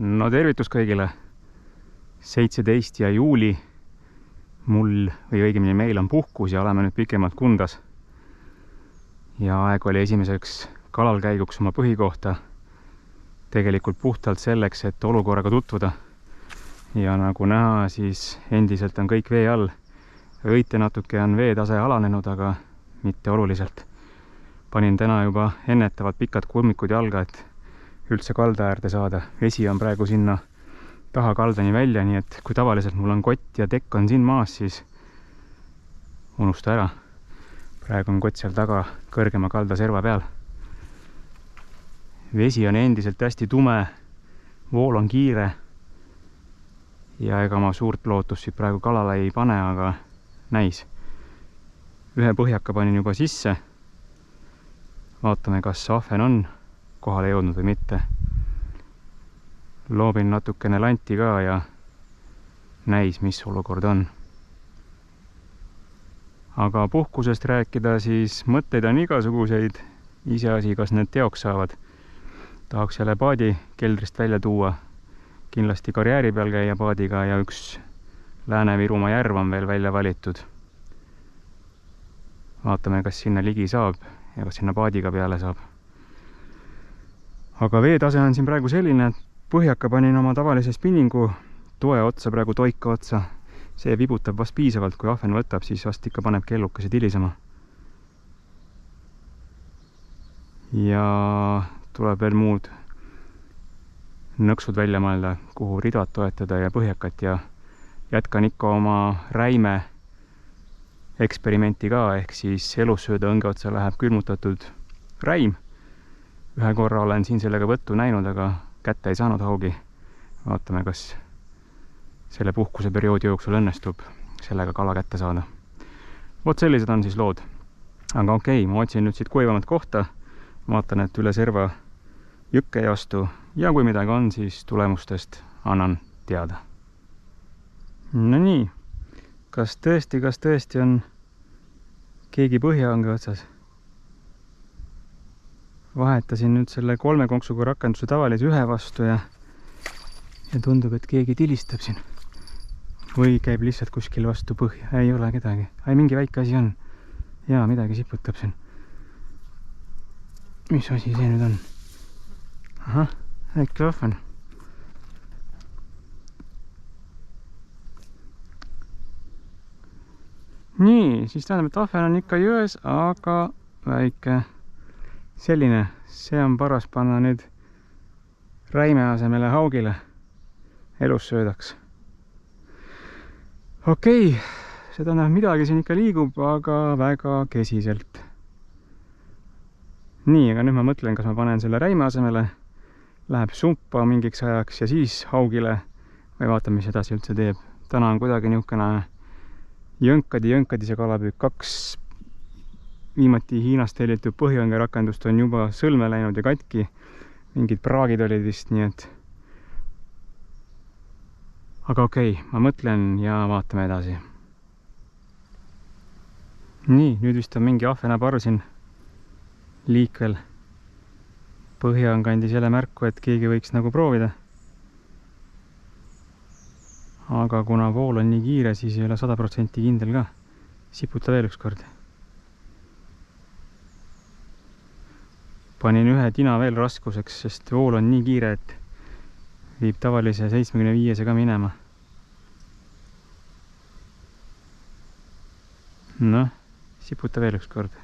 No tervitus kõigile. 17 juuli mul või õigemini meil on puhkus ja oleme nüüd pikemalt Kundas. Ja aeg oli esimeseks kalalkäiguks oma põhikohta. Tegelikult puhtalt selleks, et olukorraga tutvuda. Ja nagu näha, siis endiselt on kõik vee all. Õite natuke on veetase alanenud, aga mitte oluliselt. Panin täna juba ennetavad pikad kulmikud jalga, et üldse kalda äärde saada. Vesi on praegu sinna taha kaldani välja, nii et kui tavaliselt mul on kott ja tekk on siin maas, siis unusta ära. Praegu on kott seal taga kõrgema kalda serva peal. Vesi on endiselt hästi tume, vool on kiire ja ega ma suurt lootust siit praegu kalale ei pane, aga näis. Ühe põhjaka panin juba sisse. Vaatame, kas ahven on kohale jõudnud või mitte. Loobin natukene lanti ka ja näis, mis olukord on. Aga puhkusest rääkida, siis mõtteid on igasuguseid. Iseasi, kas need teoks saavad. Tahaks jälle paadi keldrist välja tuua. Kindlasti karjääri peal käia paadiga ja üks Lääne-Virumaa järv on veel välja valitud. Vaatame, kas sinna ligi saab ja kas sinna paadiga peale saab. Aga veetase on siin praegu selline, et põhjaka panin oma tavalise spinningu toe otsa, praegu toika otsa. See vibutab vast piisavalt, kui ahven võtab, siis vast ikka paneb kellukese tilisema. Ja tuleb veel muud nõksud välja mõelda, kuhu ridat toetada ja põhjakat ja jätkan ikka oma räime eksperimenti ka, ehk siis elussööda õnge otsa läheb külmutatud räim. Ühe korra olen siin sellega võttu näinud, aga kätte ei saanud haugi. Vaatame, kas selle puhkuse perioodi jooksul õnnestub sellega kala kätte saada. Vot sellised on siis lood. Aga okei, ma otsin nüüd siit kuivamat kohta. Vaatan, et üle serva jõkke ei astu ja kui midagi on, siis tulemustest annan teada. No nii, kas tõesti on keegi põhjaõnge otsas? Vahetasin nüüd selle 3 konksuga rakenduse tavalise 1 vastu ja tundub, et keegi tilistab siin. Või käib lihtsalt kuskil vastu põhja. Ei ole kedagi. Mingi väike asi on. Jaa, midagi siputab siin. Mis asi see nüüd on? Ahah, äkki ahven. Nii, siis tähendab, et ahven on ikka jões, aga väike selline. See on paras panna nüüd räime asemele haugile elussöödaks. Okei, see tähendab, midagi siin ikka liigub, aga väga kesiselt. Nii, aga nüüd ma mõtlen, kas ma panen selle räime asemele, läheb sumpa mingiks ajaks ja siis haugile või vaatame, mis edasi üldse teeb. Täna on kuidagi niisugune jõnkadi see kalapüük. 2 viimati Hiinast tellitud põhjaõnge rakendust on juba sõlme läinud ja katki. Mingid praagid olid vist, nii et aga okei, ma mõtlen ja vaatame edasi. Nii, nüüd vist on mingi ahvenaparv siin liikvel. Põhjaõnge andis jälle märku, et keegi võiks nagu proovida. Aga kuna vool on nii kiire, siis ei ole 100% kindel ka. Siputa veel üks kord. Panin ühe tina veel raskuseks, sest vool on nii kiire, et viib tavalise 75 ka minema. Noh, siputa veel üks kord.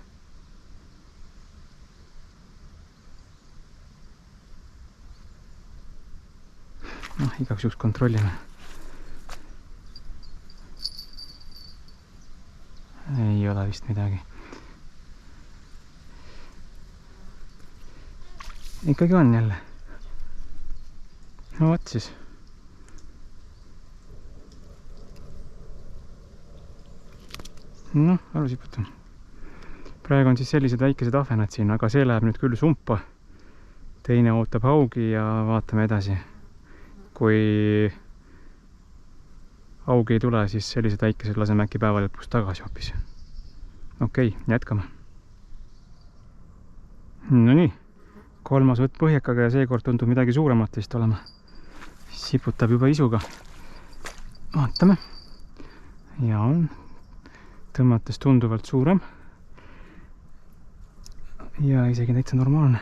Noh, igaks juhuks kontrollime. Ei ole vist midagi. Ikkagi on jälle. No võt siis. Noh, alusiputan. Praegu on siis sellised väikesed ahvenad siin, aga see läheb nüüd küll sumpa. Teine ootab haugi ja vaatame edasi. Kui haugi ei tule, siis sellised väikesed laseme äkki päeva lõpus tagasi hoopis. Okei, jätkame. No nii, 3. võtt põhjakaga ja seekord tundub midagi suuremat vist olema. siputab juba isuga. Vaatame. Ja on tõmmates tunduvalt suurem. Ja isegi täitsa normaalne.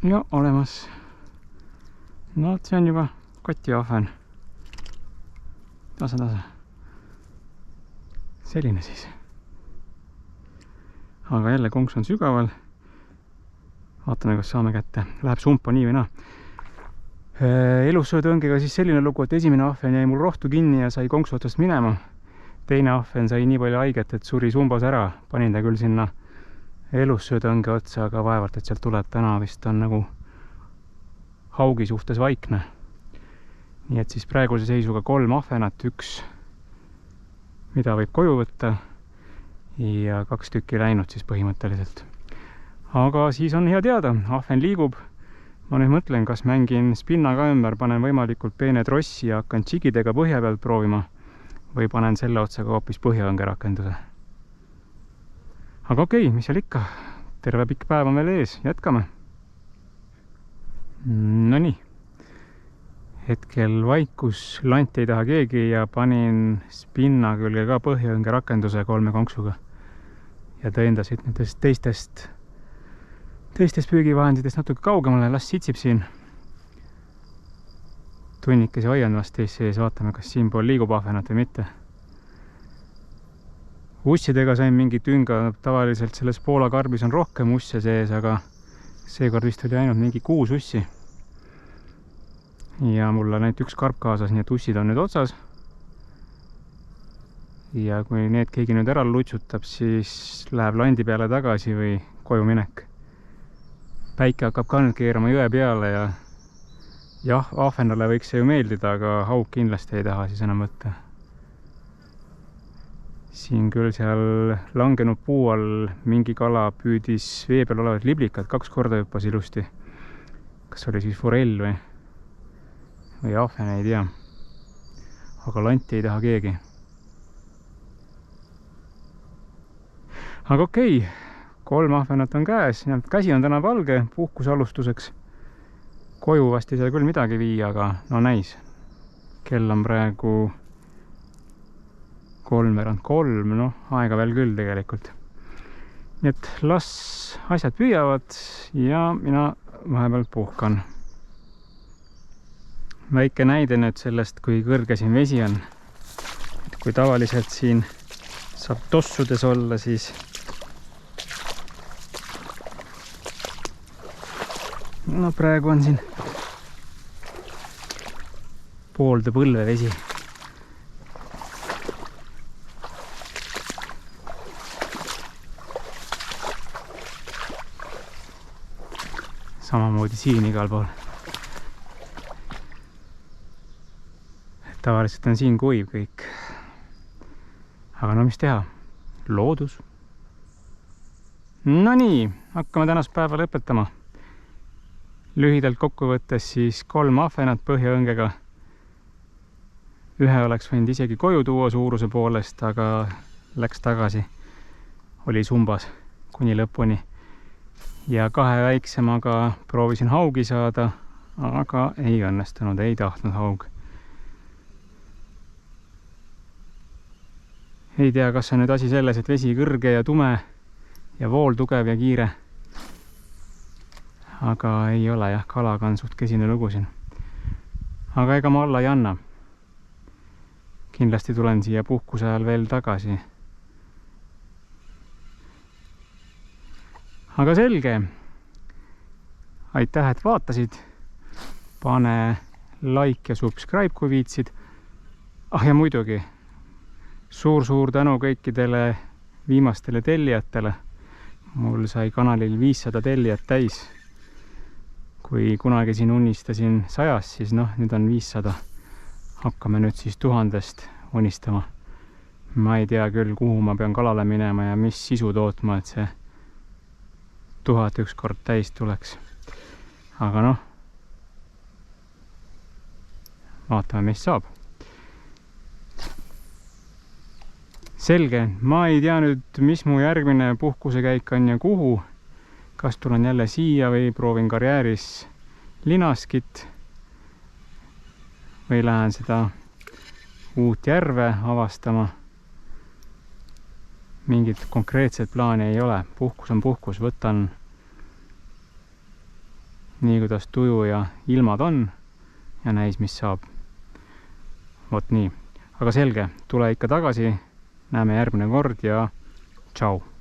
Ja olemas. No, see on juba kotiahven. Tasa. Selline siis. Aga jälle konks on sügaval. Vaatame, kas saame kätte. Läheb sumpa nii või naa. Elussöötõngega siis selline lugu, et esimene ahven jäi mul rohtu kinni ja sai konksu otsast minema. Teine ahven sai nii palju haiget, et suri sumbas ära. Panin ta küll sinna elussöötõnge otsa, aga vaevalt, et sealt tuleb. Täna vist on nagu haugi suhtes vaikne. Nii et siis praeguse seisuga 3 ahvenat, 1, mida võib koju võtta ja 2 tükki läinud siis põhimõtteliselt. Aga siis on hea teada, ahven liigub. Ma nüüd mõtlen, kas mängin spinna ka ümber, panen võimalikult peene trossi ja hakkan tšigidega põhja pealt proovima või panen selle otsaga hoopis põhjaõnge rakenduse. Aga okei, mis seal ikka? Terve pikk päev on veel ees, jätkame. No nii. Hetkel vaikus, lant ei taha keegi ja panin spinna külge ka põhjaõnge rakenduse 3 konksuga. Ja tõendasid nendest teistest püügivahenditest natuke kaugemale, las sitsib siin. Tunnikese hoian vast siis vaatame, kas siinpool liigub ahvenat või mitte. Ussidega sain mingi tünga, tavaliselt selles Poola karbis on rohkem usse sees, aga seekord vist oli ainult mingi 6 ussi. Ja mul on ainult 1 karp kaasas, nii et ussid on nüüd otsas. Ja kui need keegi nüüd ära lutsutab, siis läheb landi peale tagasi või koju minek. Päike hakkab ka nüüd keerama jõe peale ja jah, ahvenale võiks see ju meeldida, aga haug kindlasti ei taha siis enam võtta. Siin küll seal langenud puu all mingi kala püüdis vee peal olevad liblikad, 2 korda hüppas ilusti. Kas oli siis forell või ahven, ei tea. Aga lanti ei taha keegi. Aga okei, 3 ahvenat on käes, käsi on täna valge puhkuse alustuseks. Koju vast ei saa küll midagi viia, aga no näis. Kell on praegu 3:03, noh, aega veel küll tegelikult. Nii et las asjad püüavad ja mina vahepeal puhkan. Väike näide nüüd sellest, kui kõrge siin vesi on. Et kui tavaliselt siin saab tossudes olla, siis no praegu on siin poolde põlve vesi. Samamoodi siin igal pool. Tavaliselt on siin kuiv kõik. Aga no mis teha? Loodus. No nii, hakkame tänast päeva lõpetama. Lühidalt kokku võttes siis 3 ahvenat põhjaõngega. Ühe oleks võinud isegi koju tuua suuruse poolest, aga läks tagasi. Oli sumbas kuni lõpuni. Ja 2 väiksemaga proovisin haugi saada, aga ei õnnestunud, ei tahtnud haug. Ei tea, kas on nüüd asi selles, et vesi kõrge ja tume ja vool tugev ja kiire. Aga ei ole jah, kalaga on suht kesine lugu siin. Aga ega ma alla ei anna. Kindlasti tulen siia puhkuse ajal veel tagasi. Aga selge. Aitäh, et vaatasid. Pane like ja subscribe, kui viitsid. Ah ja muidugi. Suur tänu kõikidele viimastele tellijatele. Mul sai kanalil 500 tellijat täis. Kui kunagi siin unistasin 100, siis noh, nüüd on 500. Hakkame nüüd siis 1000-st unistama. Ma ei tea küll, kuhu ma pean kalale minema ja mis sisu tootma, et see 1000 ükskord täis tuleks. Aga noh, vaatame, mis saab. Selge, ma ei tea nüüd, mis mu järgmine puhkusekäik on ja kuhu. kas tulen jälle siia või proovin karjääris Linaskit või lähen seda uut järve avastama. Mingit konkreetset plaani ei ole, puhkus on puhkus, võtan nii, kuidas tuju ja ilmad on ja näis, mis saab. Vot nii, aga selge, tule ikka tagasi, näeme järgmine kord ja tšau!